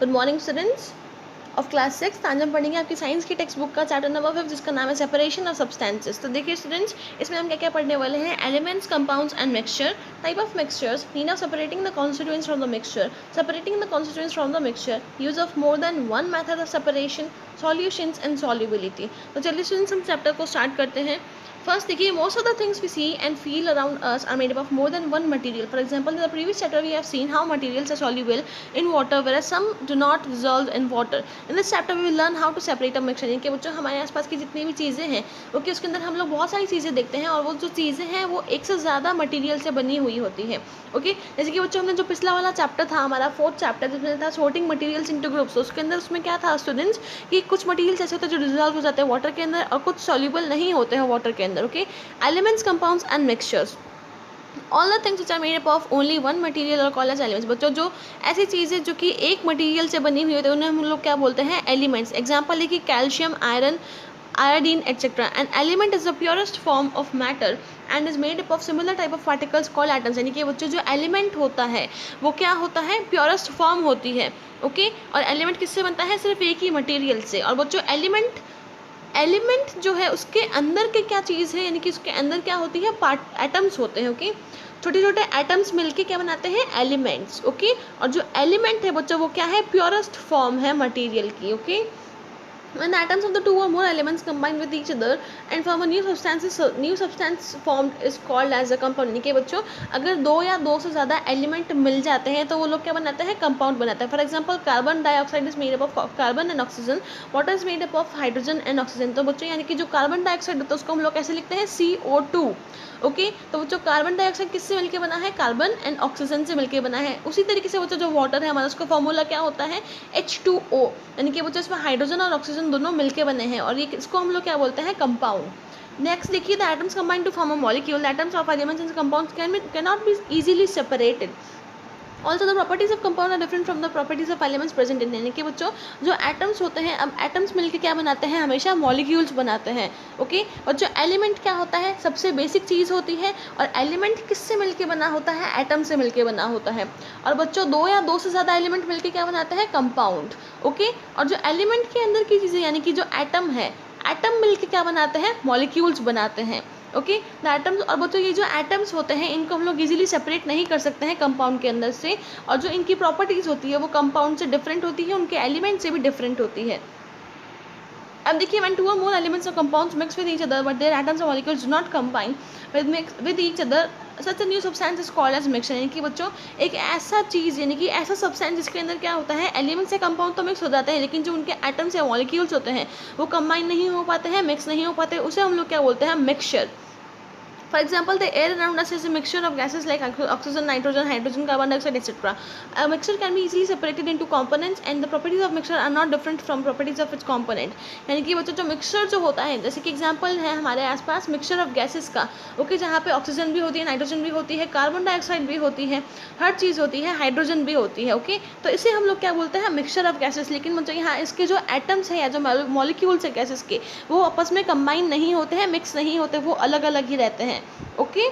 Good morning students of class 6। आज हम पढ़ेंगे आपकी साइंस की टेक्स्ट बुक का चैप्टर नंबर 5 जिसका नाम है सेपरेशन ऑफ सब्सटेंसेस। तो देखिए स्टूडेंट्स, इसमें हम क्या क्या पढ़ने वाले हैं। Elements, compounds and mixture, type of mixtures, mean of separating the constituents from the mixture, separating the constituents from the mixture, use of more than one method of separation, solutions and solubility. तो चलिए students, हम chapter को start करते हैं। First, देखिए, most of the things we see and feel around us are made up of more than one material. For example, in the previous chapter we have seen how materials are soluble in water whereas some do not dissolve in water. In this chapter we will learn how to separate a mixture. इनके बच्चों, हमारे आसपास की जितनी भी चीज़ें हैं, okay, उसके अंदर हम लोग बहुत सारी चीज़ें देखते हैं और वो जो चीज़ें हैं वो एक से ज़्यादा मटीरियल से बनी हुई होती है। ओके, जैसे कि बच्चों, हमने जो पिछला वाला चैप्टर था हमारा 4th चैप्टर, जिसमें था सॉर्टिंग मटीरियल्स इनटू ग्रुप्स, तो उसके अंदर उसमें क्या था स्टूडेंट्स कि कुछ मटीरियल्स ऐसे होते हैं जो डिजॉल्व हो जाते हैं वाटर के अंदर और कुछ सॉल्युबल नहीं होते हैं वाटर के अंदर। Okay, elements, compounds and mixtures, all the things which are made up of only one material are called as elements. बच्चों, जो ऐसी चीज़ें जो कि एक मटेरियल से बनी हुई होती है उन्हें हम लोग क्या बोलते हैं, एलिमेंट्स। एग्जाम्पल है कि calcium, iron, iodine, etc. An element is the purest form of matter and is made up of similar type of particles called atoms. यानी कि बच्चों, जो एलिमेंट होता है वो क्या होता है, प्योरेस्ट फॉर्म होती है। ओके, और एलिमेंट किससे बनता है, सिर्फ एक ही मटेरियल से। और बच्चों, एलिमेंट जो है उसके अंदर के क्या चीज़ है, यानी कि उसके अंदर क्या होती है, पार्ट एटम्स होते हैं। ओके, छोटे छोटे एटम्स मिलके क्या बनाते हैं, एलिमेंट्स। ओके, और जो एलिमेंट है बच्चों वो क्या है, प्योरेस्ट फॉर्म है मटेरियल की। Okay, when the atoms of the two or more elements combine with each other and form a new substance formed is called as a compound. यानी कि बच्चों, अगर दो या दो से ज़्यादा एलिमेंट मिल जाते हैं तो वो लोग क्या बनाते हैं, कंपाउंड बनाते हैं। For example, carbon dioxide is made up of carbon and oxygen, water is made up of hydrogen and oxygen. तो बच्चों, यानी कि जो कार्बन डाइऑक्साइड होता है उसको हम लोग कैसे लिखते हैं, CO2। ओके, तो बच्चों, कार्बन डाइऑक्साइड किससे मिलकर बना है, कार्बन एंड ऑक्सीजन से मिलकर बना है। उसी तरीके से बच्चों, जो वाटर है हमारा, उसका फॉर्मूला क्या होता है, H2O। यानी कि बच्चों, इसमें हाइड्रोजन और ऑक्सीजन दोनों मिलके बने हैं और ये इसको हम लोग क्या बोलते हैं, कंपाउंड। नेक्स्ट देखिए, the atoms combine to form a molecule. The atoms of elements and compounds cannot be easily separated. Also the properties of compound are different from the properties of elements present in. यानी कि बच्चों, जो atoms होते हैं, अब atoms मिलके क्या बनाते हैं, हमेशा मॉलिक्यूल्स बनाते हैं। ओके, और जो एलिमेंट क्या होता है, सबसे बेसिक चीज़ होती है और एलिमेंट किससे मिलके बना होता है, एटम से मिलके बना होता है। और बच्चों, दो या दो से ज़्यादा एलिमेंट मिलके क्या बनाते हैं, कंपाउंड। ओके, और जो एलिमेंट के अंदर की चीज़ें, यानी कि जो एटम है, एटम मिलके क्या बनाते हैं, मॉलिक्यूल्स बनाते हैं। Okay, the atoms. और बच्चों, ये जो एटम्स होते हैं इनको हम लोग इजीली सेपरेट नहीं कर सकते हैं कंपाउंड के अंदर से, और जो इनकी प्रॉपर्टीज़ होती है वो कंपाउंड से डिफरेंट होती है, उनके एलिमेंट से भी डिफरेंट होती है। अब देखिए, when two or more elements or compounds mix with each other but their atoms or molecules do not combine with each other, such a new substance is called as mixture. यानी कि बच्चों, एक ऐसा चीज़, यानी कि ऐसा सब्सटेंस जिसके अंदर क्या होता है, एलिमेंट्स या कंपाउंड तो मिक्स हो जाते हैं लेकिन जो उनके एटम्स या मॉलिक्यूल्स होते हैं वो कंबाइन नहीं हो पाते हैं, मिक्स नहीं हो पाते, उसे हम लोग क्या बोलते हैं, mixture. For example, the air around us is a mixture of gases like oxygen, nitrogen, hydrogen, carbon dioxide, etc. A mixture can be easily separated into components and the properties of mixture are not different from properties of its component. यानी कि बच्चों, जो mixture जो होता है, जैसे कि example है हमारे आसपास मिक्सचर ऑफ गैसेस का। ओके, जहाँ पे ऑक्सीजन भी होती है, नाइट्रोजन भी होती है, कार्बन डाइऑक्साइड भी होती है, हर चीज़ होती है, हाइड्रोजन भी होती है। ओके, तो इसे हम लोग क्या बोलते हैं, मिक्सचर ऑफ गैसेस। लेकिन बच्चों, यहाँ इसके जो एटम्स हैं या जो मॉलिक्यूल्स है गैसेस के, वो आपस में कंबाइन नहीं होते हैं, मिक्स नहीं होते, वो अलग अलग ही रहते हैं। ओके,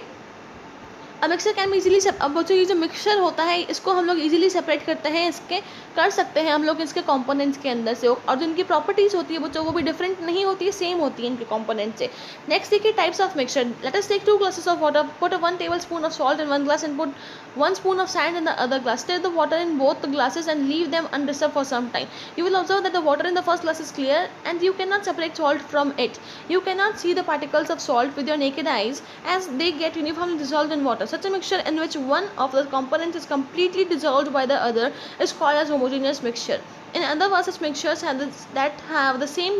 अब मिक्सर कैन इजीली अब बच्चों, ये जो मिक्सचर होता है इसको हम लोग इजीली सेपरेट करते हैं, इसके कर सकते हैं हम लोग इसके कंपोनेंट्स के अंदर से, और जो इनकी प्रॉपर्टीज़ होती है बच्चों वो भी डिफरेंट नहीं होती है, सेम होती है इनके कंपोनेंट से। नेक्स्ट देखिए, types of mixture. Let us take 2 glasses of water, put a 1 tablespoon of salt in one glass and put 1 spoon of sand in the other glass. Stir the water in both the glasses and leave them undisturbed for some time. You will observe that the water in the first glass is clear and you cannot separate salt from it. You cannot see the particles of salt with your naked eyes as they get uniformly dissolved in water. Such a mixture in which one of the components is completely dissolved by the other is called as homogeneous mixture. In other words, such mixtures that have the same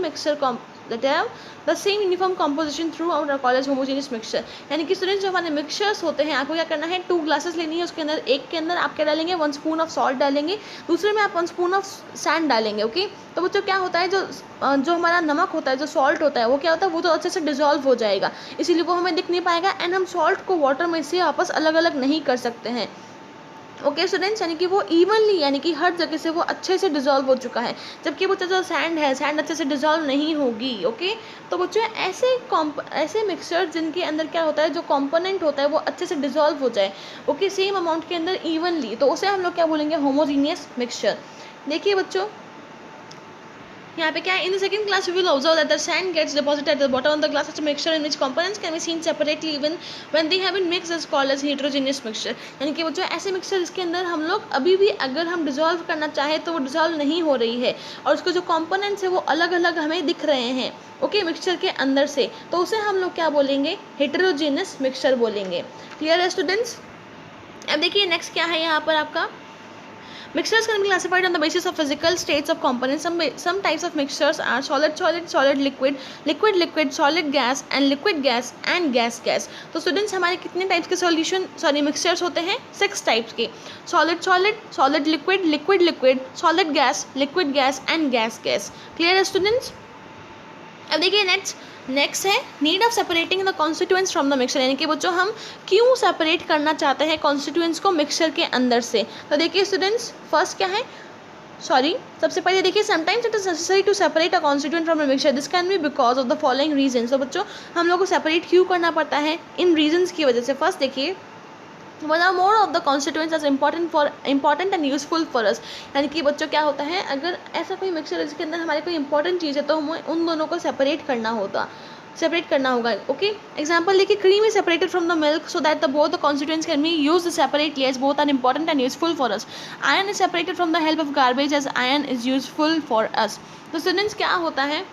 uniform composition throughout are called as homogeneous mixture. यानी कि students, जो हमारे mixtures होते हैं, आपको क्या करना है, 2 ग्लासेस लेनी है, उसके अंदर एक के अंदर आप क्या डालेंगे, 1 स्पून ऑफ सॉल्ट डालेंगे, दूसरे में आप 1 स्पून ऑफ सैंड डालेंगे। ओके, तो बच्चों क्या होता है, जो हमारा नमक होता है, जो सॉल्ट होता है, वो क्या होता है, वो तो अच्छे से डिजॉल्व हो जाएगा, इसीलिए वो हमें दिख नहीं पाएगा एंड हम सॉल्ट को वाटर में से वापस अलग अलग नहीं कर सकते हैं। ओके स्टूडेंट्स, यानी कि वो इवनली, यानी कि हर जगह से वो अच्छे से डिजॉल्व हो चुका है, जबकि बच्चा जो सैंड है, सैंड अच्छे से डिजॉल्व नहीं होगी। ओके, तो बच्चों ऐसे मिक्सचर जिनके अंदर क्या होता है, जो कंपोनेंट होता है वो अच्छे से डिजॉल्व हो जाए, ओके, सेम अमाउंट के अंदर इवनली, तो उसे हम लोग क्या बोलेंगे, होमोजीनियस मिक्सचर। देखिए बच्चों, यहाँ पे क्या है, in the second class we will observe that the sand gets deposited at the bottom of the glass such mixture in which components can be seen separately even when they have been mixed is called as heterogeneous mixture. यानी कि वो जो ऐसे mixture जिसके अंदर हम लोग अभी भी अगर हम डिसॉल्व करना चाहे तो वो डिसॉल्व नहीं हो रही है और उसके जो कंपोनेंट्स है वो अलग अलग हमें दिख रहे हैं, ओके, मिक्सचर के अंदर से, तो उसे हम लोग क्या बोलेंगे, हेटेरोजेनियस मिक्सचर बोलेंगे। क्लियर है स्टूडेंट्स? अब देखिए नेक्स्ट क्या है यहाँ पर आपका, mixtures can be classified on the basis of physical states of components. Some types of mixtures are solid, liquid, liquid, solid gas and liquid gas and gas. तो स्टूडेंट्स हमारे कितने टाइप्स के मिक्सचर्स होते हैं, 6 टाइप्स के, solid liquid, liquid, solid gas, liquid gas and gas. Clear है students? अब देखिए नेक्स्ट है need of separating the constituents from the mixture, यानी कि बच्चों हम क्यों सेपरेट करना चाहते हैं कॉन्स्टिट्यूएंट्स को मिक्सचर के अंदर से। तो देखिए स्टूडेंट्स, फर्स्ट क्या है, सबसे पहले देखिए, sometimes it is necessary to separate a constituent from a mixture, this can be because of the following reasons. तो बच्चों हम लोग को सेपरेट क्यों करना पड़ता है, इन रीजंस की वजह से। फर्स्ट देखिए, one or more of the constituents are important and useful for us, यानी कि बच्चों क्या होता है, अगर ऐसा कोई मिक्सचर है जिसके अंदर हमारे कोई इंपॉर्टेंट चीज़ है तो हमें उन दोनों को सेपरेट करना होगा। ओके, एग्जाम्पल देखिए, cream is separated from the milk so that the both the constituents can be used separately as both are important and useful for us. Iron is separated from the help of garbage as iron is useful for us. तो students क्या होता है,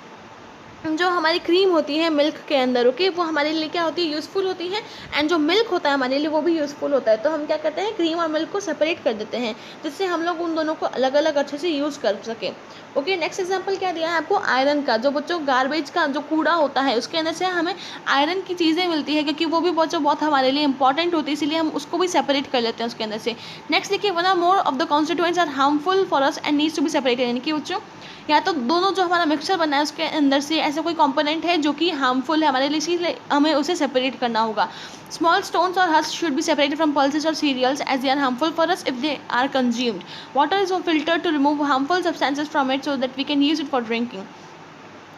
जो हमारी cream होती है milk के अंदर, ओके, वो हमारे लिए क्या होती है, यूज़फुल होती है, एंड जो मिल्क होता है हमारे लिए वो भी यूज़फुल होता है। तो हम क्या करते हैं, क्रीम और मिल्क को सेपरेट कर देते हैं जिससे हम लोग उन दोनों को अलग अलग अच्छे से यूज़ कर सकें। ओके, नेक्स्ट एग्जांपल क्या दिया है आपको, आयरन का, जो बच्चों गार्बेज का जो कूड़ा होता है उसके अंदर से हमें आयरन की चीज़ें मिलती है, क्योंकि वो भी बच्चों बहुत हमारे लिए इंपॉर्टेंट होती है, इसीलिए हम उसको भी सेपरेट कर लेते हैं उसके अंदर से। नेक्स्ट देखिए, one or more of the constituents are harmful for us and needs to be separated, यानी कि बच्चों या तो दोनों जो हमारा मिक्सचर बना है उसके अंदर से ऐसा कोई कंपोनेंट है जो कि हार्मफुल है हमारे लिए, इसीलिए हमें उसे सेपरेट करना होगा। स्मॉल स्टोन्स और husk should be separated from pulses और cereals as they are harmful for us if they are consumed. Water is filtered to remove harmful substances from it so that we can use it for drinking.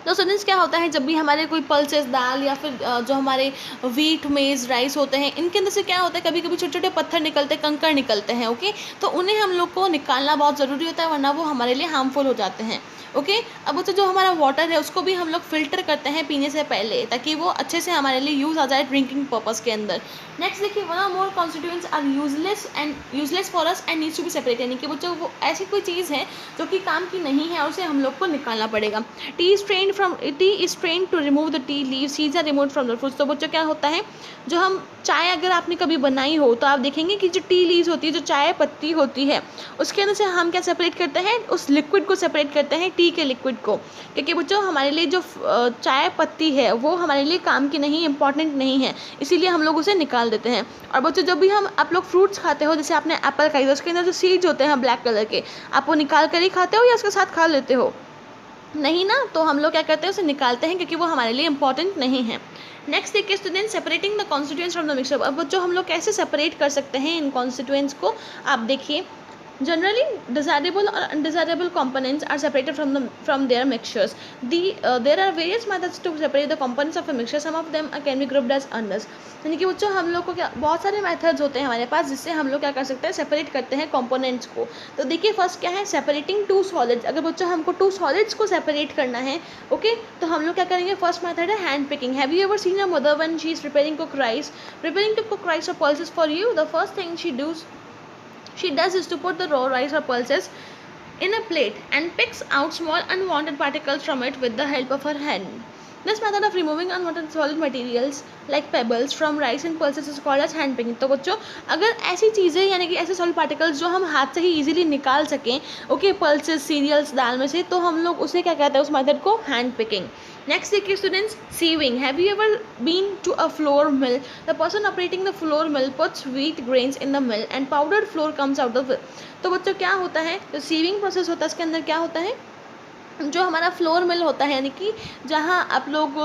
तो students क्या होता है, जब भी हमारे कोई pulses, दाल या फिर जो हमारे वीट, मेज़, राइस होते हैं, इनके अंदर से क्या होता है, कभी कभी छोटे छोटे पत्थर निकलते हैं, कंकड़ निकलते हैं, ओके, तो उन्हें हम लोग को निकालना बहुत ज़रूरी होता है, वरना वो हमारे लिए हार्मफुल हो जाते हैं। ओके, अब तो जो हमारा वाटर है उसको भी हम लोग फिल्टर करते हैं पीने से पहले, ताकि वो अच्छे से हमारे लिए यूज़ आ जाए ड्रिंकिंग पर्पज़ के अंदर। नेक्स्ट देखिए, one or more constituents are useless for us and needs to be separate, यानी कि बच्चों वो ऐसी कोई चीज़ है जो कि काम की नहीं है और उसे हम लोग को निकालना पड़ेगा। Tea is trained to remove the tea leaves, seeds are removed from the fruits. तो बच्चों क्या होता है, जो हम चाय अगर आपने कभी बनाई हो तो आप देखेंगे कि जो टी लीव्स होती है, जो चाय पत्ती होती है, उसके अंदर से हम क्या सेपरेट करते हैं, उस लिक्विड को सेपरेट करते हैं, टी के लिक्विड को, क्योंकि बच्चों हमारे लिए जो चाय पत्ती है वो हमारे लिए काम की नहीं, इंपॉर्टेंट नहीं है, इसीलिए हम लोग उसे निकाल देते हैं। और बच्चों जब भी आप लोग फ्रूट्स खाते हो, जैसे आपने एप्पल खाई, तो उसके अंदर जो सीड्स होते हैं ब्लैक कलर के, आप वो निकाल कर ही खाते हो या उसके साथ खा लेते हो? नहीं ना, तो हम लोग क्या करते हैं, उसे निकालते हैं क्योंकि वो हमारे लिए इंपॉर्टेंट नहीं है। नेक्स्ट देखिए student, separating the constituents from the mixture. अब बच्चों हम लोग कैसे सेपरेट कर सकते हैं इन कॉन्स्टिट्यूएंट्स को, आप देखिए, generally desirable or undesirable components are separated from their mixtures. There are various methods to separate the components of a mixture. Some of them can be grouped as unders. यानी कि बच्चों हम लोग को क्या, बहुत सारे मेथड्स होते हैं हमारे पास जिससे हम लोग क्या कर सकते हैं, सेपरेट करते हैं कंपोनेंट्स को। तो देखिए फर्स्ट क्या है, सेपरेटिंग टू सॉलिड्स। अगर बच्चों हमको टू सॉलिड्स को सेपरेट करना है, ओके, तो हम लोग क्या करेंगे, फर्स्ट मेथड है hand picking. Have you ever seen a mother when she is preparing to cook rice or pulses for you? The first thing she does is to put the raw rice or pulses in a plate and picks out small unwanted particles from it with the help of her hand. This method of removing unwanted solid materials like pebbles from rice and pulses is called as hand picking. तो बच्चों अगर ऐसी चीज़ें यानी कि ऐसे solid particles जो हम हाथ से ही इजीली निकाल सकें, ओके, पल्सेस, सीरियल्स, दाल में से, तो हम लोग उसे क्या कहते हैं, उस मेथड को हैंड पिकिंग। Next देखिए students, sieving. Have you ever been to a flour mill? The person operating the flour mill puts wheat grains in the mill and powdered flour comes out of it. तो बच्चों क्या होता है, जो sieving process होता है उसके अंदर क्या होता है, जो हमारा फ्लोर मिल होता है, यानी कि जहाँ आप लोग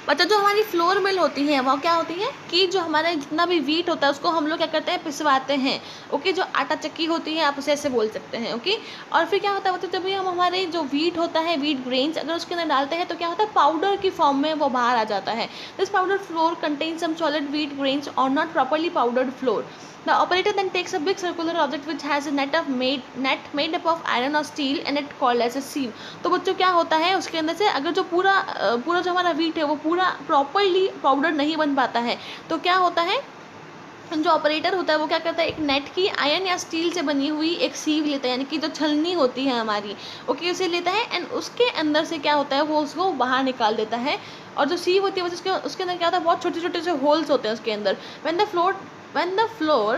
बच्चा जो हमारी फ्लोर मिल होती है वो क्या होती है कि जो हमारा जितना भी वीट होता है उसको हम लोग क्या करते हैं, पिसवाते हैं। ओके, जो आटा चक्की होती है आप उसे ऐसे बोल सकते हैं। ओके, और फिर क्या होता है बच्चा, जब भी हम हमारे जो वीट होता है, वीट ग्रेन्स अगर उसके अंदर डालते हैं तो क्या होता है, पाउडर की फॉर्म में वो बाहर आ जाता है। This powder flour contains some solid wheat grains और not properly powdered flour. The operator then takes a big circular object which has a net made up of iron or steel and it called as a sieve। तो बच्चों क्या होता है उसके अंदर से, अगर जो पूरा जो हमारा वीट है वो पूरा प्रॉपरली पाउडर नहीं बन पाता है तो क्या होता है, जो ऑपरेटर होता है वो क्या करता है, एक नेट की आयरन या स्टील से बनी हुई एक सीव लेता है, यानी कि जो छलनी होती है हमारी, ओके, उसे लेता है एंड उसके अंदर से क्या होता है वो उसको बाहर निकाल देता है। और जो सीव होती है उसके अंदर क्या होता है, बहुत छोटे छोटे से होल्स होते हैं उसके अंदर। when the floor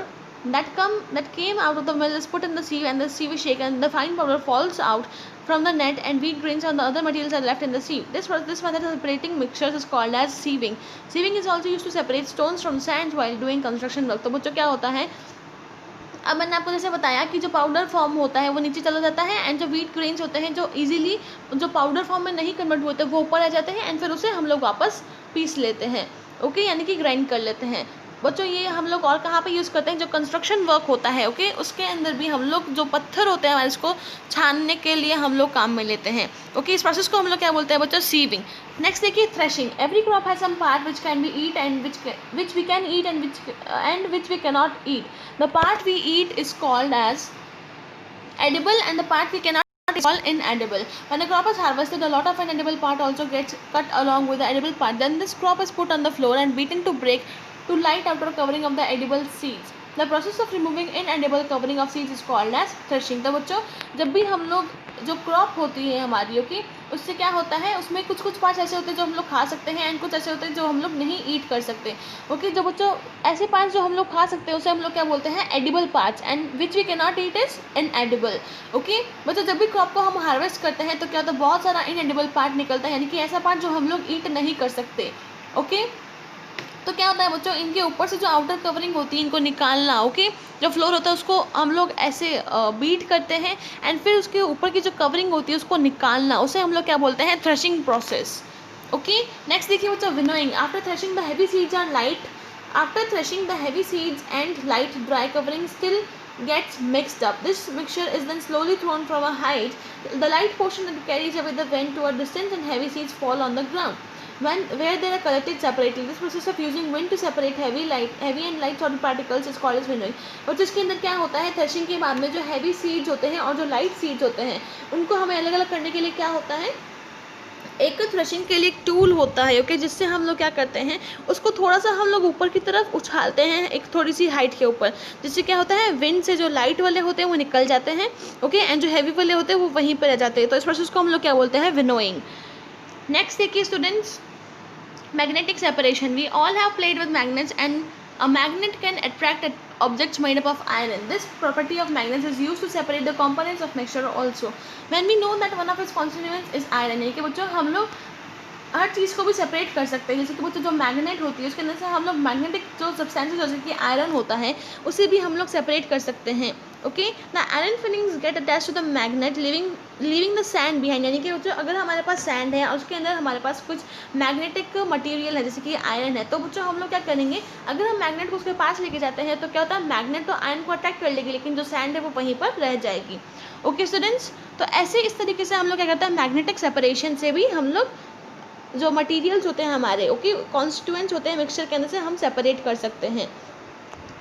that came out of the mill is put in the sieve and the sieve is shaken, the fine powder falls out from the net and wheat grains and the other materials are left in the sieve. This method of separating mixtures is called as sieving. Sieving is also used to separate stones from sand while doing construction work। तो बच्चों क्या होता है, अब मैंने आपको जैसे बताया कि जो पाउडर फॉर्म होता है वो नीचे चला जाता है एंड जो व्हीट ग्रेन्स होते हैं जो इजीली जो पाउडर फॉर्म में नहीं कन्वर्ट होते वो ऊपर आ जाते हैं एंड फिर उसे हम लोग वापस पीस लेते हैं। ओके, यानी कि ग्राइंड कर लेते हैं। बच्चों ये हम लोग और कहाँ पे यूज़ करते हैं, जो कंस्ट्रक्शन वर्क होता है, ओके, उसके अंदर भी हम लोग जो पत्थर होते हैं हमारे इसको छानने के लिए हम लोग काम में लेते हैं। ओके, इस प्रोसेस को हम लोग क्या बोलते हैं बच्चों, सीविंग। नेक्स्ट देखिए threshing. Every crop has some part which can be eat and which we can eat and which we can not eat. The part we eat is called as edible and the part we cannot is called inedible. When a crop is harvested, a lot of inedible part also gets cut along with the edible part. Then this crop is put on the floor and beaten to break to light outer covering of the edible seeds. The process of removing inedible covering of seeds is called as threshing। तो बच्चों जब भी हम लोग जो crop होती है हमारी, ओके, उससे क्या होता है, उसमें कुछ कुछ पार्ट्स ऐसे होते हैं जो हम लोग खा सकते हैं एंड कुछ ऐसे होते हैं जो हम लोग नहीं ईट कर सकते। ओके, जो बच्चों ऐसे पार्ट्स जो हम लोग खा सकते हैं उसे हम लोग क्या बोलते हैं, edible parts, and which we can not eat is inedible. Okay बच्चों, जब भी क्रॉप को हम हार्वेस्ट करते हैं तो क्या होता है, बहुत सारा इनएडिबल पार्ट निकलता है, यानी कि ऐसा पार्ट जो हम लोग ईट नहीं कर सकते। ओके, तो क्या होता है बच्चों, इनके ऊपर से जो आउटर कवरिंग होती है इनको निकालना। ओके, जो फ्लोर होता है उसको हम लोग ऐसे बीट करते हैं एंड फिर उसके ऊपर की जो कवरिंग होती है उसको निकालना, उसे हम लोग क्या बोलते हैं, थ्रेशिंग प्रोसेस। ओके, नेक्स्ट देखिए बच्चों winnowing. After threshing the heavy seeds are light after threshing the heavy seeds and light dry covering still gets mixed up. This mixture is then slowly thrown from a height. The light portion that carries away the wind to a distance and heavy seeds fall on the ground where they are collected separately. This process of using wind to separate heavy and light solid particles is called as winnowing। और जिसके अंदर क्या होता है, threshing के बाद में जो हैवी सीड्स होते हैं और जो लाइट सीड्स होते हैं उनको हमें अलग अलग करने के लिए क्या होता है, एक थ्रेशिंग के लिए एक टूल होता है। ओके, जिससे हम लोग क्या करते हैं, उसको थोड़ा सा हम लोग ऊपर की तरफ उछालते हैं एक थोड़ी सी हाइट के ऊपर, जिससे क्या होता है, विंड से जो लाइट वाले होते हैं वो निकल जाते हैं। ओके, एंड जो हैवी वाले होते हैं वो वहीं पर रह जाते हैं। तो इस प्रोसेस को हम लोग क्या बोलते हैं, विनोइंग। नेक्स्ट देखिए students, magnetic separation। We all have played with magnets and a magnet can attract objects made up of iron. This property of magnets is used to separate the components of mixture also when we know that one of its constituents is iron। यानी कि बच्चों हम लोग हर चीज़ को भी separate कर सकते हैं। जैसे कि बच्चों जो मैग्नेट होती है उसके अंदर से हम लोग मैग्नेटिक जो सब्सटेंसेस जैसे कि आयरन होता है उसे भी हम लोग सेपरेट कर सकते हैं। Okay, the iron filings get attach to the magnet leaving the sand behind. यानी कि बच्चों अगर हमारे पास सैंड है और उसके अंदर हमारे पास कुछ मैग्नेटिक मटेरियल है जैसे कि आयरन है, तो बच्चों हम लोग क्या करेंगे, अगर हम मैग्नेट को उसके पास लेके जाते हैं तो क्या होता है, मैग्नेट तो आयरन को अटैक कर लेगी लेकिन जो सैंड है वो वहीं पर रह जाएगी। ओके स्टूडेंट्स, तो ऐसे इस तरीके से हम लोग क्या करते हैं, मैग्नेटिक सेपरेशन से भी हम लोग जो मटेरियल्स होते हैं हमारे, ओके, कॉन्स्टिट्यूएंट्स होते हैं मिक्सचर के अंदर से हम सेपरेट कर सकते हैं।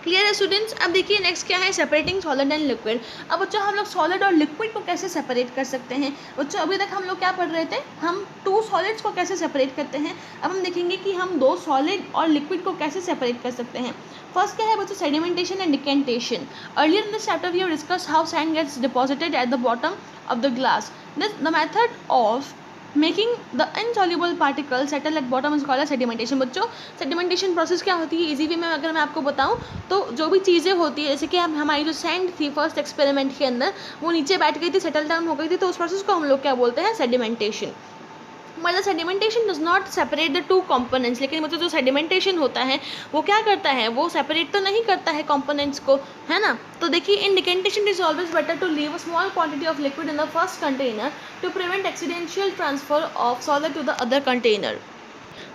क्लियर है स्टूडेंट्स। अब देखिए नेक्स्ट क्या है, सेपरेटिंग सॉलिड एंड लिक्विड। अब बच्चों हम लोग सॉलिड और लिक्विड को कैसे सेपरेट कर सकते हैं। बच्चों अभी तक हम लोग क्या पढ़ रहे थे, हम 2 सॉलिड्स को कैसे सेपरेट करते हैं। अब हम देखेंगे कि हम 2 सॉलिड और लिक्विड को कैसे सेपरेट कर सकते हैं। फर्स्ट क्या है बच्चों, sedimentation and decantation. Earlier in this chapter we have discuss how sand gets deposited at the bottom of the glass. The method of making the insoluble particle settle at bottom is called sedimentation. बच्चों sedimentation process क्या होती है, easy way में अगर मैं आपको बताऊं तो जो भी चीज़ें होती है जैसे कि हमारी जो सैंड थी फर्स्ट एक्सपेरिमेंट के अंदर वो नीचे बैठ गई थी, सेटल डाउन हो गई थी, तो उस प्रोसेस को हम लोग क्या बोलते हैं, सेडिमेंटेशन। मतलब sedimentation does not separate the 2 components, लेकिन मतलब जो सेडिमेंटेशन होता है वो क्या करता है, वो सेपरेट तो नहीं करता है कंपोनेंट्स को, है ना। तो देखिए in decantation is always better to leave a small quantity of liquid in the first container to prevent accidental transfer of solid to the other container.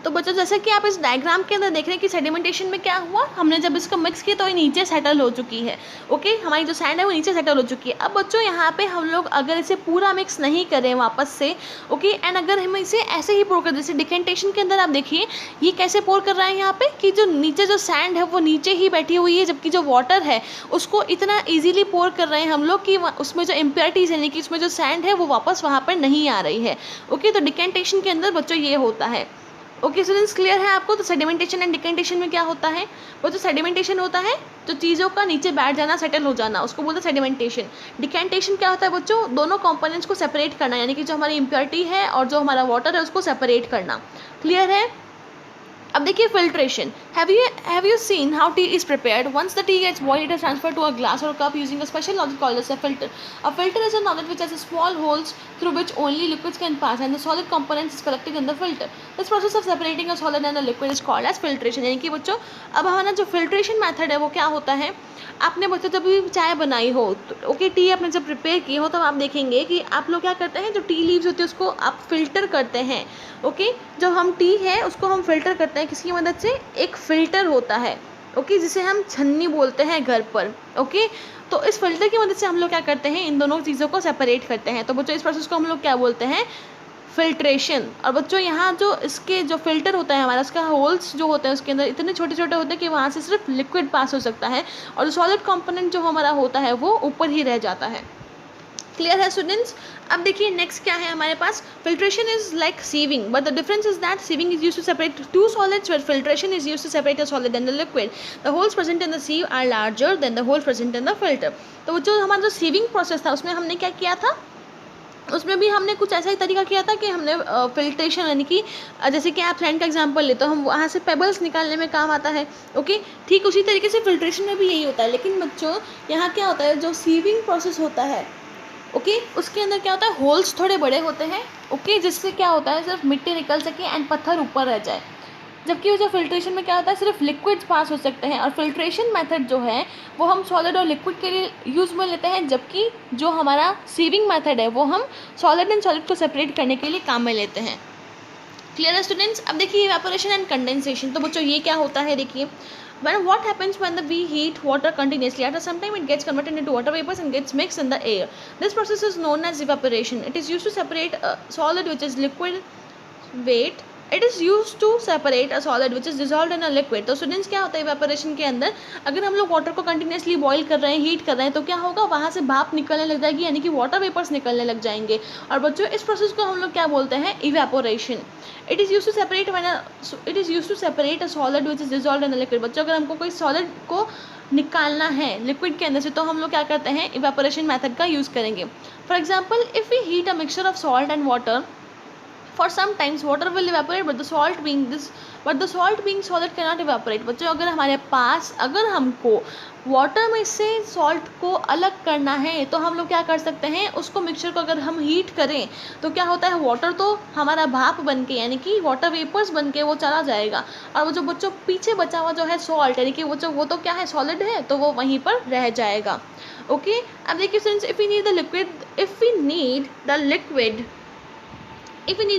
तो बच्चों जैसे कि आप इस डायग्राम के अंदर देख रहे हैं कि सेडिमेंटेशन में क्या हुआ, हमने जब इसको मिक्स किया तो ये नीचे सेटल हो चुकी है। ओके, हमारी जो सैंड है वो नीचे सेटल हो चुकी है। अब बच्चों यहाँ पे हम लोग अगर इसे पूरा मिक्स नहीं करें वापस से, ओके, एंड अगर हम इसे ऐसे ही पोर कर, जैसे डिकेंटेशन के अंदर आप देखिए ये कैसे पोर कर रहा है यहाँ पे कि जो नीचे जो सैंड है वो नीचे ही बैठी हुई है, जबकि जो वाटर है उसको इतना ईजिली पोर कर रहे हैं हम लोग कि उसमें जो इम्प्योरिटीज यानी कि उसमें जो सैंड है वो वापस वहाँ पर नहीं आ रही है। ओके, तो डिकेंटेशन के अंदर बच्चों ये होता है। ओके स्टूडेंट्स, क्लियर है आपको? तो सेडिमेंटेशन एंड डिकेंटेशन में क्या होता है? वो जो सेडिमेंटेशन होता है जो चीज़ों का नीचे बैठ जाना, सेटल हो जाना, उसको बोलते हैं सेडिमेंटेशन। डिकेंटेशन क्या होता है बच्चों? दोनों कंपोनेंट्स को सेपरेट करना, यानी कि जो हमारी इम्प्योरिटी है और जो हमारा वाटर है उसको सेपरेट करना। क्लियर है? अब देखिए filtration. Have you seen how tea is prepared? Once the tea gets boiled it is transferred to a glass और cup using a special nozzle called as a filter. A filter is a nozzle which has a small holes through which only liquids can pass and the solid components is collected in the filter. This process of separating a solid and a liquid is called as filtration. यानी कि बच्चों अब हमारा जो filtration method है वो क्या होता है? आपने बच्चों जब भी चाय बनाई हो, ओके, टी आपने जब प्रिपेयर की हो, तब आप देखेंगे कि आप लोग क्या करते हैं, जो टी लीव्स होती है उसको आप फिल्टर करते हैं। ओके, जो हम टी है उसको हम फिल्टर करते हैं किसकी मदद से? एक फिल्टर होता है, ओके, जिसे हम छन्नी बोलते हैं घर पर। ओके, तो इस फिल्टर की मदद से हम लोग क्या करते हैं, इन दोनों चीज़ों को सेपरेट करते हैं। तो बच्चों इस प्रोसेस को हम लोग क्या बोलते हैं? फिल्ट्रेशन। और बच्चों यहाँ जो इसके जो फिल्टर होता है हमारा, उसका होल्स जो होते हैं उसके अंदर इतने छोटे छोटे होते हैं कि वहाँ से सिर्फ लिक्विड पास हो सकता है और जो सॉलिड कंपोनेंट जो हमारा होता है वो ऊपर ही रह जाता है। क्लियर है स्टूडेंट्स? अब देखिए नेक्स्ट क्या है हमारे पास? Filtration is like sieving, but the difference is that sieving is used to separate two solids, where filtration is used to separate a solid and the liquid. The holes present in the sieve are larger than the holes present in the filter. तो जो हमारा जो sieving process था उसमें हमने क्या किया था? उसमें भी हमने कुछ ऐसा ही तरीका किया था कि हमने फिल्ट्रेशन यानी कि जैसे कि आप सैंड का एग्जांपल ले तो हम वहाँ से पेबल्स निकालने में काम आता है। ओके, ठीक उसी तरीके से फिल्ट्रेशन में भी यही होता है। लेकिन बच्चों यहाँ क्या होता है, जो सीविंग प्रोसेस होता है, ओके, उसके अंदर क्या होता है, होल्स थोड़े बड़े होते हैं, ओके, जिससे क्या होता है सिर्फ मिट्टी निकल सके एंड पत्थर ऊपर रह जाए। जबकि वो जो फिल्ट्रेशन में क्या होता है, सिर्फ लिक्विड्स पास हो सकते हैं। और फिल्ट्रेशन मेथड जो है वो हम सॉलिड और लिक्विड के लिए यूज़ में लेते हैं, जबकि जो हमारा सीविंग मेथड है वो हम सॉलिड एंड सॉलिड को सेपरेट करने के लिए काम में लेते हैं। क्लियर है स्टूडेंट्स? अब देखिए इवेपोरेशन एंड कंडेंसेशन। तो बच्चों ये क्या होता है, देखिए what happens when we heat water continuously? After some time it gets converted into water vapors and gets mixed in the air. This process is known as evaporation. It is used to separate a solid which is liquid weight. It is used to separate a solid which is dissolved in a liquid. तो students क्या होता है evaporation के अंदर, अगर हम लोग water को कंटिन्यूसली बॉईल कर रहे हैं, हीट कर रहे हैं, तो क्या होगा, वहाँ से भाप निकलने लग जाएगी, यानी कि वाटर वेपर्स निकलने लग जाएंगे। और बच्चों इस प्रोसेस को हम लोग क्या बोलते हैं, evaporation. It is use to separate a solid which is dissolve in a liquid. बच्चों अगर हमको कोई सॉलिड को निकालना है लिक्विड के अंदर से, तो हम लोग क्या करते हैं, इवेपोरेशन मेथड का यूज़ करेंगे। For example, if we heat a mixture of salt and water, for some times water will evaporate but the salt being solid cannot evaporate. बच्चों अगर हमको वाटर में से सॉल्ट को अलग करना है तो हम लोग क्या कर सकते हैं, उसको मिक्सचर को अगर हम हीट करें तो क्या होता है, वाटर तो हमारा भाप बन के यानी कि वाटर वेपर्स बन के वो चला जाएगा, और वो जो बच्चों पीछे बचा हुआ जो है सॉल्ट यानी कि वो तो क्या है, सॉलिड है, तो वो वहीं पर रह जाएगा। ओके, अब देखिए friends, if we need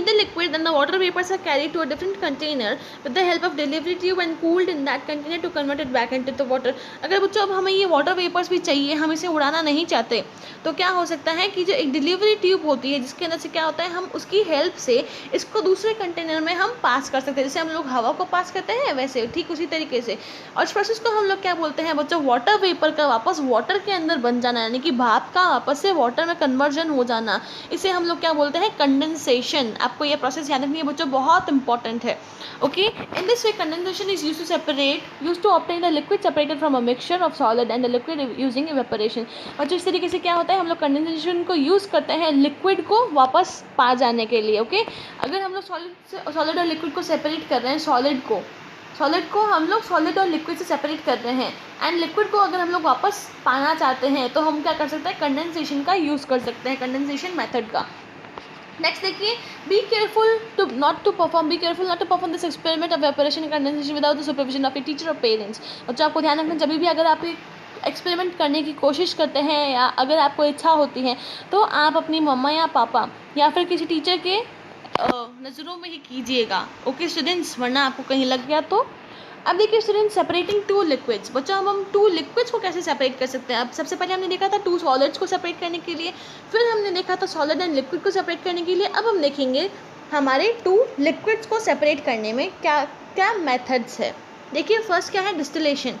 the liquid, then the water vapors are carried to a different container with the help of delivery tube and cooled in that container to convert it back into the water. अगर बच्चों अब हमें ये water vapours भी चाहिए, हम इसे उड़ाना नहीं चाहते, तो क्या हो सकता है कि जो एक डिलीवरी ट्यूब होती है जिसके अंदर से क्या होता है, हम उसकी हेल्प से इसको दूसरे कंटेनर में हम पास कर सकते हैं, जैसे हम लोग हवा को पास करते हैं वैसे ठीक उसी तरीके से। और इस प्रोसेस को हम लोग क्या बोलते हैं बच्चों, वाटर वेपर का वापस वाटर के अंदर बन जाना, यानी कि भाप का वापस से वाटर में कन्वर्जन हो जाना, इसे हम लोग क्या बोलते हैं, कंडेंसेशन। आपको ये प्रोसेस याद रखनी है बच्चों, बहुत इंपॉर्टेंट है। Okay, in this way condensation is used to obtain the liquid separated from a mixture of solid and the liquid using evaporation. बच्चों इस तरीके से क्या होता है, हम लोग कंडेंसेशन को यूज़ करते हैं लिक्विड को वापस पा जाने के लिए। ओके, अगर हम लोग सॉलिड और लिक्विड को सेपरेट कर रहे हैं, सॉलिड को हम लोग सॉलिड और लिक्विड से सेपरेट कर रहे हैं, एंड लिक्विड को अगर हम लोग वापस पाना चाहते हैं तो हम क्या कर सकते हैं, कंडेंसेशन का यूज़ कर सकते हैं, कंडेंसेशन मेथड का। नेक्स्ट देखिए, be careful not to perform this experiment of evaporation and condensation without the supervision of a teacher or parents. बच्चों आपको ध्यान रखना, जब भी अगर आप एक्सपेरिमेंट करने की कोशिश करते हैं या अगर आपको इच्छा होती है तो आप अपनी मम्मा या पापा या फिर किसी टीचर के नज़रों में ही कीजिएगा, ओके स्टूडेंट्स, वरना आपको कहीं लग गया तो। अब देखिए स्टूडेंट्स, सेपरेटिंग टू लिक्विड्स। बच्चों अब हम टू लिक्विड्स को कैसे सेपरेट कर सकते हैं। अब सबसे पहले हमने देखा था टू सॉलिड्स को सेपरेट करने के लिए, फिर हमने देखा था सॉलिड एंड लिक्विड को सेपरेट करने के लिए। अब हम देखेंगे हमारे टू लिक्विड्स को सेपरेट करने में क्या क्या मेथड्स है। देखिए फर्स्ट क्या है, distillation.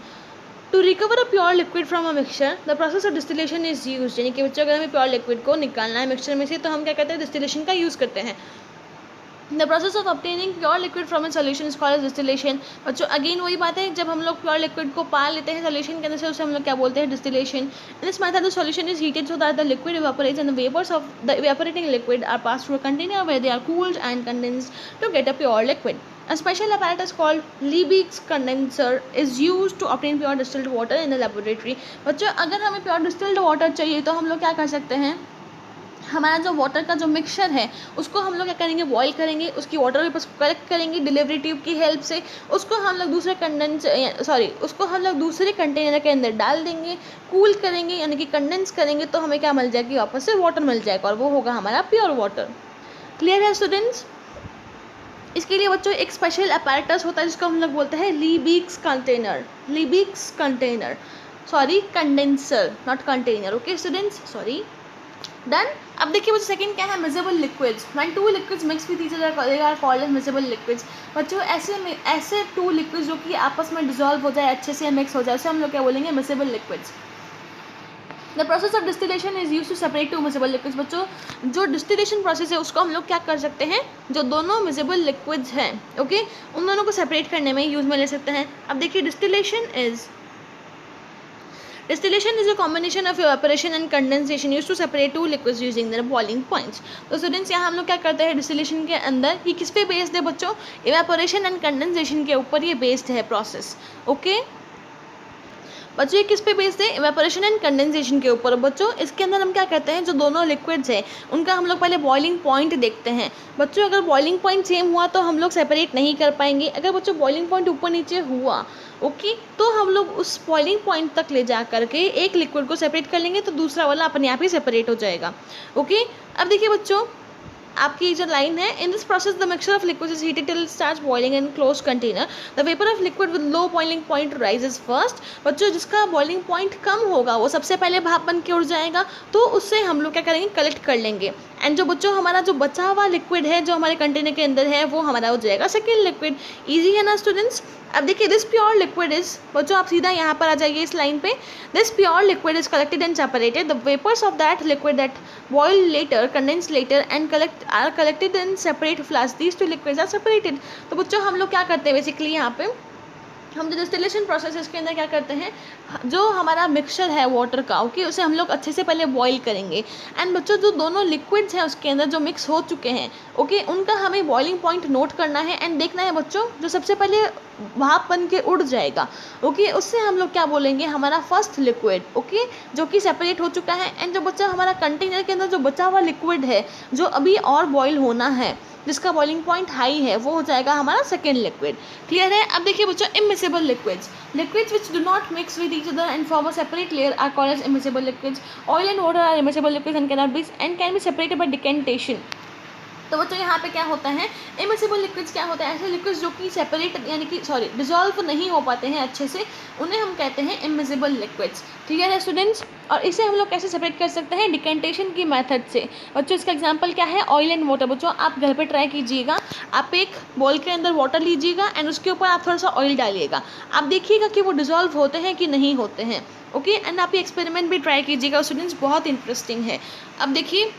To recover a pure liquid from a mixture the process of distillation is use. यानी कि बच्चों अगर हमें प्योर लिक्विड को निकालना है मिक्सचर में से तो हम क्या करते हैं, डिस्टिलेशन का यूज़ करते हैं। The process of obtaining pure liquid from a solution is called as distillation। बच्चों अगेन वही बात है, जब हम लोग प्योर लिक्विड को पा लेते हैं सोल्यूशन के अंदर से, उसे हम लोग क्या बोलते हैं, distillation. In this method the solution is heated so that the liquid evaporates and the vapors of the evaporating liquid are passed through a container where they are cooled and condensed to get a pure liquid. A special apparatus called Liebig's condenser is used to obtain pure distilled water in the laboratory। बच्चों अगर हमें pure distilled water चाहिए तो हम लोग क्या कर सकते हैं, हमारा जो वाटर का जो मिक्सचर है उसको हम लोग क्या करेंगे, बॉईल करेंगे, उसकी वाटर वेपर्स को कलेक्ट करेंगे डिलीवरी ट्यूब की हेल्प से, उसको हम लोग दूसरे कंटेनर के अंदर डाल देंगे, कूल करेंगे यानी कि कंडेंस करेंगे, तो हमें क्या मिल जाएगी, वापस से वाटर मिल जाएगा और वो होगा हमारा प्योर वाटर। क्लियर है स्टूडेंट्स। इसके लिए बच्चों एक स्पेशल अपैरेटस होता है जिसको हम लोग बोलते हैं Liebig's container, sorry condenser not container, okay students, sorry done. अब देखिए बच्चों सेकंड क्या है, miscible liquids. When two liquids mix with each other they are called as miscible liquids. बच्चों ऐसे टू लिक्विड्स जो कि आपस में डिसॉल्व हो जाए, अच्छे से मिक्स हो जाए, उसे हम लोग क्या बोलेंगे, miscible liquids. The process of distillation is use to separate two miscible liquids. बच्चों जो डिस्टिलेशन प्रोसेस है उसको हम लोग क्या कर सकते हैं, जो दोनों मिसेबल लिक्विड्स हैं ओके उन दोनों को सेपरेट करने में यूज में ले सकते हैं। अब देखिए Distillation is a combination of evaporation and condensation used to separate two liquids using their boiling points। तो स्टूडेंट्स यहाँ हम लोग क्या करते हैं डिस्टिलेशन के अंदर, ये किस पे बेस्ड है बच्चों, evaporation and condensation के ऊपर ये बेस्ड है प्रोसेस, ओके बच्चों ये किस पे बेस्ड है, इवेपोरेशन एंड कंडेंसेशन के ऊपर। बच्चों इसके अंदर हम क्या करते हैं, जो दोनों लिक्विड्स हैं उनका हम लोग पहले बॉइलिंग पॉइंट देखते हैं। बच्चों अगर बॉइलिंग पॉइंट सेम हुआ तो हम लोग सेपरेट नहीं कर पाएंगे। अगर बच्चों बॉइलिंग पॉइंट ऊपर नीचे हुआ ओके तो हम लोग उस बॉइलिंग पॉइंट तक ले जा करके एक लिक्विड को सेपरेट कर लेंगे तो दूसरा वाला अपने आप ही सेपरेट हो जाएगा, ओके। अब देखिए बच्चों आपकी जो लाइन है, in this process the mixture of liquid is heated till starts boiling in close container, the vapour of liquid with low boiling point rises first. बच्चों जिसका बॉइलिंग पॉइंट कम होगा वो सबसे पहले भाप बन के उड़ जाएगा, तो उससे हम लोग क्या करेंगे, कलेक्ट कर लेंगे। एंड जो बच्चों हमारा जो बचा हुआ लिक्विड है जो हमारे कंटेनर के अंदर है वो हमारा हो जाएगा सेकेंड लिक्विड। ईजी है ना स्टूडेंट्स। अब देखिए दिस प्योर लिक्विड इज, बच्चों आप सीधा यहाँ पर आ जाइए इस लाइन पे, this pure liquid is collected and separated, the vapours of that liquid that boil later condense later and collected in separate flask, these two liquids are separated. तो बच्चों हम लोग क्या करते हैं बेसिकली यहाँ पे, हम जो डिस्टिलेशन प्रोसेस है इसके अंदर क्या करते हैं, जो हमारा मिक्सचर है वाटर का ओके उसे हम लोग अच्छे से पहले बॉईल करेंगे। एंड बच्चों जो दोनों लिक्विड्स हैं उसके अंदर जो मिक्स हो चुके हैं ओके उनका हमें बॉइलिंग पॉइंट नोट करना है एंड देखना है बच्चों जो सबसे पहले भाप बन के उड़ जाएगा ओके उससे हम लोग क्या बोलेंगे, हमारा फर्स्ट लिक्विड ओके जो कि सेपरेट हो चुका है। एंड जो बच्चा हमारा कंटेनर के अंदर जो बचा हुआ लिक्विड है जो अभी और बॉईल होना है जिसका बॉइलिंग पॉइंट हाई है वो हो जाएगा हमारा सेकेंड लिक्विड। क्लियर है। अब देखिए बच्चों immiscible liquids which do not mix with each other and form a separate layer are called as immiscible liquids। Oil and water are immiscible liquids and can be separated by decantation। तो बच्चों यहाँ पे क्या होता है, immiscible liquids क्या होता है, ऐसे लिक्विड्स जो कि सेपरेट यानी कि डिजॉल्व नहीं हो पाते हैं अच्छे से, उन्हें हम कहते हैं इमिसिबल लिक्विड्स। क्लियर है स्टूडेंट्स। और इसे हम लोग कैसे सेपरेट कर सकते हैं, डिकेंटेशन की मेथड से। बच्चों इसका एग्जांपल क्या है, ऑयल एंड वाटर। बच्चों आप घर पे ट्राई कीजिएगा, आप एक बॉल के अंदर वाटर लीजिएगा एंड उसके ऊपर आप थोड़ा सा ऑयल डालिएगा, आप देखिएगा कि वो डिजॉल्व होते हैं कि नहीं होते हैं ओके। एंड आप ये एक्सपेरिमेंट भी ट्राई कीजिएगा स्टूडेंट्स, बहुत इंटरेस्टिंग है। अब देखिए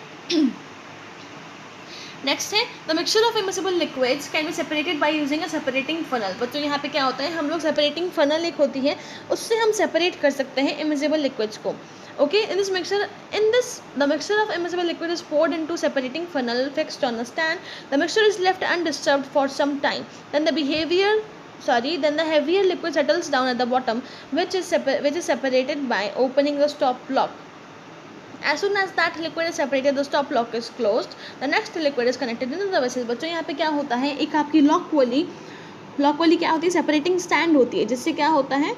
नेक्स्ट है the mixture of immiscible liquids can be separated by using a separating funnel. बच्चों यहाँ पे क्या होता है, हम लोग सेपरेटिंग फनल एक होती है उससे हम सेपरेट कर सकते हैं इमिसिबल लिक्विड्स को okay. In this the mixture of immiscible liquid is poured into separating funnel fixed on a stand। The mixture is left undisturbed for some time, then the heavier liquid settles down at the bottom which is separated by opening the stop lock। As soon as that liquid is separated, the stop lock is closed, the next liquid is connected into the vessel। बच्चों यहाँ पे क्या होता है, एक आपकी lock वाली क्या होती है, सेपरेटिंग स्टैंड होती है, जिससे क्या होता है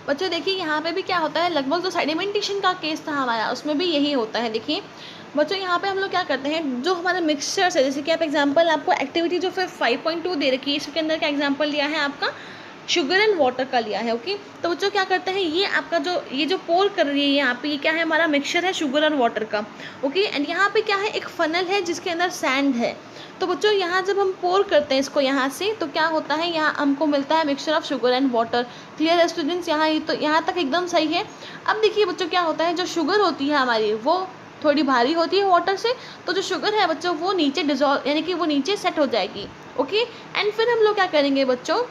बच्चों देखिए यहाँ पे भी क्या होता है, लगभग जो सेडिमेंटेशन का केस था हमारा उसमें भी यही होता है। देखिए बच्चों यहाँ पे हम लोग क्या करते हैं, जो हमारा मिक्सचर्स है, जैसे कि आप एग्जांपल, आपको एक्टिविटी जो फिर 5.2 दे रखी है, इसके अंदर का एग्जांपल लिया है आपका शुगर एंड वाटर का लिया है। ओके, तो बच्चों क्या करते हैं, ये आपका जो पोर कर रही है यहाँ पे, ये क्या है, हमारा मिक्सचर है शुगर और वाटर का। ओके, एंड यहाँ पे क्या है, एक फनल है जिसके अंदर सैंड है। तो बच्चों यहाँ जब हम पोर करते हैं इसको यहाँ से, तो क्या होता है, यहाँ हमको मिलता है mixture of sugar and water. Clear है स्टूडेंट्स, यहाँ तक एकदम सही है। अब देखिए बच्चों क्या होता है, जो शुगर होती है हमारी वो थोड़ी भारी होती है वाटर से, तो जो शुगर है बच्चों वो नीचे डिजॉल्व, यानी कि वो नीचे सेट हो जाएगी। ओके, एंड फिर हम लोग क्या करेंगे बच्चों,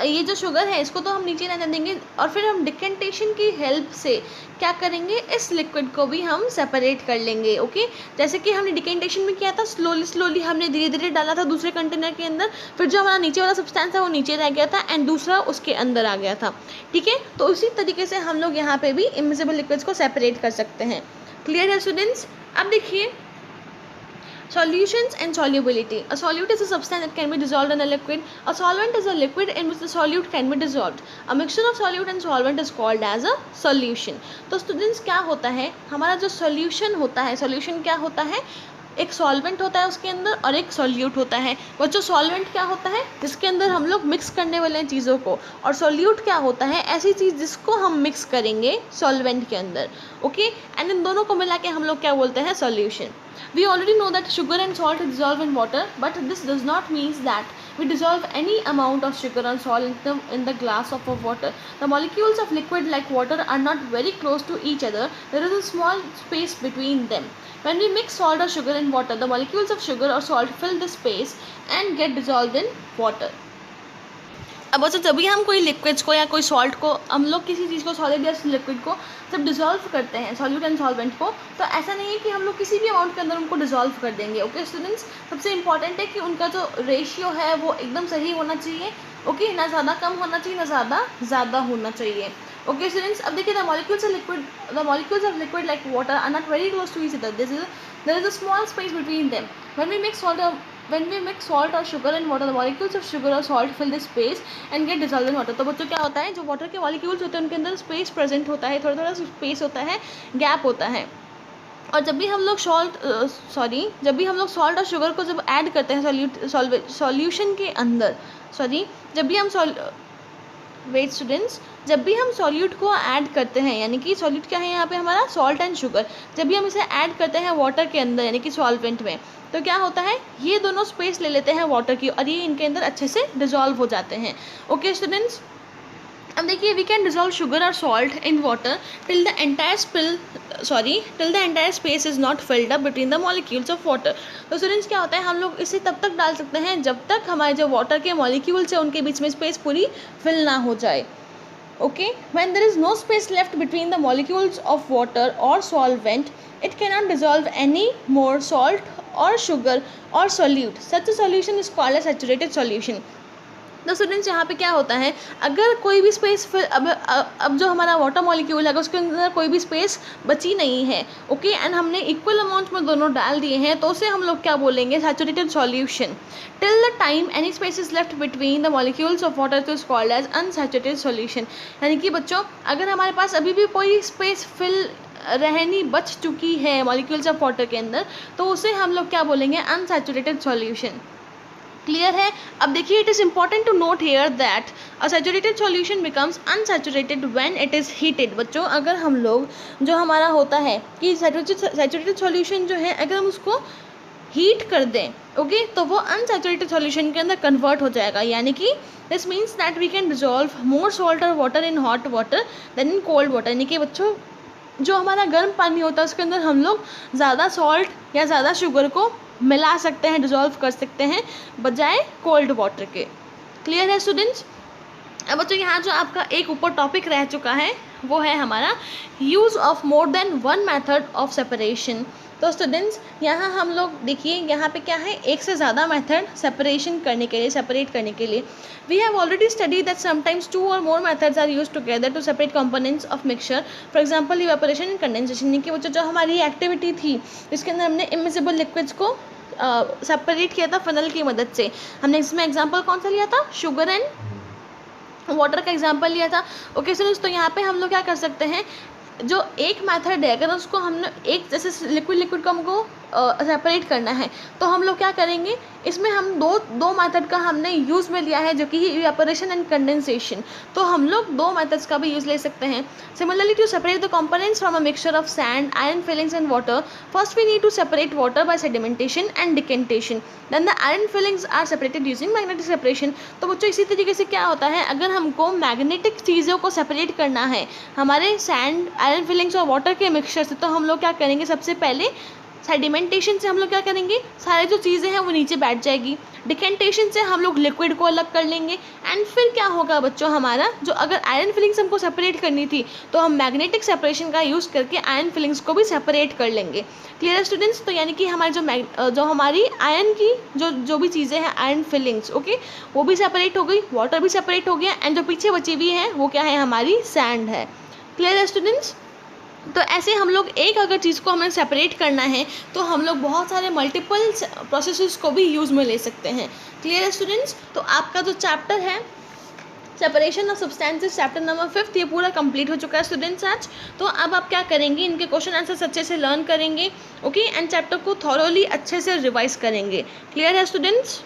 ये जो शुगर है इसको तो हम नीचे रहने देंगे, और फिर हम डिकेंटेशन की हेल्प से क्या करेंगे, इस लिक्विड को भी हम सेपरेट कर लेंगे। ओके, जैसे कि हमने डिकेंटेशन में किया था, स्लोली हमने धीरे धीरे डाला था दूसरे कंटेनर के अंदर, फिर जो हमारा नीचे वाला सब्सटेंस है वो नीचे रह गया था एंड दूसरा उसके अंदर आ गया था। ठीक है, तो उसी तरीके से हम लोग यहाँ पे भी इमिसिबल लिक्विड्स को सेपरेट कर सकते हैं। क्लियर है स्टूडेंट्स। अब देखिए solutions and solubility. A solute is a substance that can be dissolved in a liquid. A solvent is a liquid in which the solute can be dissolved. A mixture of solute and solvent is called as a solution. तो students क्या होता है, हमारा जो solution होता है, solution क्या होता है, एक सॉल्वेंट होता है उसके अंदर और एक सॉल्यूट होता है। बच्चों सॉल्वेंट क्या होता है, जिसके अंदर हम लोग मिक्स करने वाले हैं चीज़ों को, और सॉल्यूट क्या होता है, ऐसी चीज़ जिसको हम मिक्स करेंगे सॉल्वेंट के अंदर। ओके, एंड इन दोनों को मिला के हम लोग क्या बोलते हैं, solution. We already know that sugar and salt dissolve in water, but this does not mean that we dissolve any amount of sugar and salt in the glass of water. The molecules of liquid like water are not very close to each other. There is a small space between them. When we mix salt or sugar in water, the molecules of sugar or salt fill the space and get dissolved in water. अब बच्चों जब भी हम कोई liquids को या कोई salt को, हम लोग किसी चीज़ को, सॉलिड या लिक्विड को जब डिसॉल्व करते हैं, सॉल्यूट एंड सॉल्वेंट को, तो ऐसा नहीं है कि हम लोग किसी भी अमाउंट के अंदर उनको डिसॉल्व कर देंगे। ओके स्टूडेंट्स, सबसे इंपॉर्टेंट है कि उनका जो रेशियो है वो एकदम सही होना चाहिए। ओके, ना ज़्यादा कम होना चाहिए, ना ज़्यादा होना चाहिए। ओके स्टूडेंट्स, अब देखिए the molecules of liquid like water are not very close to each other, there is a small space between them. When we mix salt or sugar and water, the molecules of sugar or salt fill the space and get dissolved in water. तो बच्चों क्या होता है, जो water के molecules होते हैं उनके अंदर स्पेस प्रेजेंट होता है, थोड़ा स्पेस होता है, गैप होता है। और जब भी हम लोग सॉल्ट और शुगर को जब ऐड करते हैं सॉल्यूशन के अंदर, जब भी हम सॉल्यूट को ऐड करते हैं, यानी कि सॉल्यूट क्या है यहाँ पे हमारा, सॉल्ट एंड शुगर, जब भी हम इसे ऐड करते हैं वाटर के अंदर यानी कि सॉल्वेंट में, तो क्या होता है, ये दोनों स्पेस ले लेते हैं वाटर की और ये इनके अंदर अच्छे से डिजॉल्व हो जाते हैं। ओके स्टूडेंट्स, अब देखिए वी कैन डिजॉल्व शुगर और salt in water till the entire space is not filled up between the molecules of water. तो स्टूडेंट्स क्या होता है, हम लोग इसे तब तक डाल सकते हैं जब तक हमारे जो वाटर के मॉलिक्यूल्स हैं उनके बीच में स्पेस पूरी फिल ना हो जाए। Okay, when there is no space left between the molecules of water or solvent, it cannot dissolve any more salt or sugar or solute. Such a solution is called a saturated solution. तो students यहाँ पे क्या होता है, अगर कोई भी space फिर अब जो हमारा वाटर मॉलिक्यूल है, अगर उसके अंदर कोई भी स्पेस बची नहीं है, ओके, एंड हमने इक्वल अमाउंट में दोनों डाल दिए हैं, तो उसे हम लोग क्या बोलेंगे, saturated solution. Till the time any space is left between the molecules of water तो is called as unsaturated solution. यानी कि बच्चों अगर हमारे पास अभी भी कोई स्पेस फिल रहनी बच चुकी है मॉलिक्यूल्स ऑफ वाटर के अंदर, तो उसे हम लोग क्या बोलेंगे, अनसैचुरेटेड सॉल्यूशन। क्लियर है। अब देखिए it is important to note here that a saturated solution becomes unsaturated when it is heated. बच्चों अगर हम लोग जो हमारा होता है कि सैचुरेटेड सॉल्यूशन जो है अगर हम उसको हीट कर दें, ओके, तो वो अनसैचुरेटेड सॉल्यूशन के अंदर कन्वर्ट हो जाएगा। यानी कि this means that we can dissolve more salt और water in hot water then in cold water. यानी कि बच्चों जो हमारा गर्म पानी होता है उसके अंदर हम लोग ज़्यादा सॉल्ट या ज़्यादा शुगर को मिला सकते हैं, डिजॉल्व कर सकते हैं, बजाय कोल्ड वाटर के। क्लियर है स्टूडेंट्स। अब बच्चों यहाँ जो आपका एक ऊपर टॉपिक रह चुका है वो है हमारा use of more than one method of separation. तो स्टूडेंट्स यहाँ हम लोग देखिए यहाँ पे क्या है, एक से ज़्यादा मेथड सेपरेट करने के लिए we have already study that sometimes 2 और more methods are used together to separate components of mixture. For example evaporation and condensation की जो हमारी एक्टिविटी थी जिसके अंदर हमने इमिसिबल लिक्विड्स को सेपरेट किया था फनल की मदद से। हमने इसमें एग्जाम्पल कौन सा लिया था, शुगर एंड वाटर का एग्जांपल लिया था। ओके स्टूडेंट्स, तो यहाँ पे हम लोग क्या कर सकते हैं, जो एक मेथड है अगर उसको हमने एक जैसे लिक्विड को हमको सेपरेट करना है तो हम लोग क्या करेंगे, इसमें हम दो मेथड का हमने यूज़ में लिया है जो कि इवेपोरेशन एंड कंडेंसेशन। तो हम लोग दो मेथड्स का भी यूज़ ले सकते हैं। Similarly to separate the components from a mixture of sand, iron filings and water, first we need to separate water by sedimentation and decantation, then the iron filings are separated using magnetic separation. तो बच्चों इसी तरीके से क्या होता है, अगर हमको मैग्नेटिक चीज़ों को सेपरेट करना है हमारे सैंड, आयरन फिलिंग्स और वाटर के मिक्सचर से, तो हम लोग क्या करेंगे, सबसे पहले सेडिमेंटेशन से हम लोग क्या करेंगे, सारे जो चीज़ें हैं वो नीचे बैठ जाएगी। डिकेंटेशन से हम लोग लिक्विड को अलग कर लेंगे। एंड फिर क्या होगा बच्चों, हमारा जो अगर आयरन फिलिंग्स हमको सेपरेट करनी थी तो हम मैग्नेटिक सेपरेशन का यूज़ करके आयरन फिलिंग्स को भी सेपरेट कर लेंगे। क्लियर है स्टूडेंट्स? तो यानी कि हमारी जो हमारी आयरन की जो भी चीज़ें हैं आयरन फिलिंग्स, ओके, वो भी सेपरेट हो गई, वाटर भी सेपरेट हो गया, एंड जो पीछे बची हुई है वो क्या है, हमारी सैंड है। क्लियर है स्टूडेंट्स? तो ऐसे हम लोग एक अगर चीज़ को हमें सेपरेट करना है तो हम लोग बहुत सारे मल्टीपल प्रोसेसेस को भी यूज़ में ले सकते हैं। क्लियर है स्टूडेंट्स? तो आपका जो चैप्टर है separation of substances, chapter number 5, ये पूरा कंप्लीट हो चुका है स्टूडेंट्स आज। तो अब आप क्या करेंगे, इनके क्वेश्चन आंसर्स अच्छे से लर्न करेंगे, ओके, एंड चैप्टर को थॉरोली अच्छे से रिवाइज करेंगे। क्लियर है स्टूडेंट्स?